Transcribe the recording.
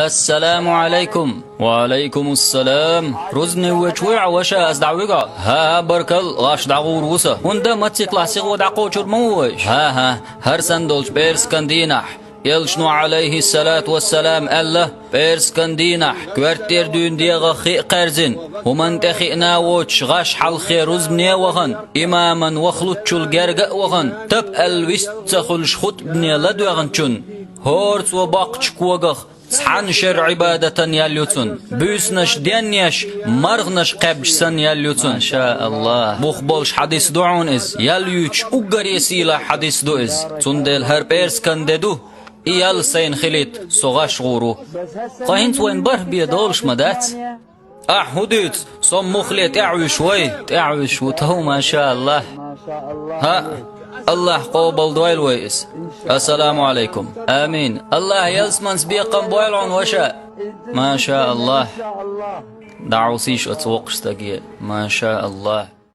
السلام عليكم. وعليكم السلام. رزني وشوع وشا أزدعوقا. ها بركل غاش دعو روسا. وندا ماتي كلاسيق ودعقو شرموش. ها هرسن دولش بيرس كندينح. يلشنو عليه الصلاة والسلام الله بيرس كندينح كوارتير دون ديغا خي قرزن ومن تخينا ووش غاش حلخي رزبني وغن إماما وخلوتشو الجرقاء وغن تب الوست تخلش خط بني لدوغن چون هورس وباقش كوغخ صحن شر عبادة ياليوتون بيسنش دينيش مرغنش قبشسن ياليوتون ما شاء الله بوخبولش حديث دعون إز ياليوش أقريسيلا حديث دو إز تندل هر بيرس كنددو إيال سين خليت صغاش غورو قاهنت وين بره بيدولش مدات هديت صم مخليت اعوش وتهو ما شاء الله ها الله قوبل دويل ويس السلام عليكم آمين الله يلسمن سبيقا بويلون وشا ما شاء الله دعوسيش أتوقش تقيل ما شاء الله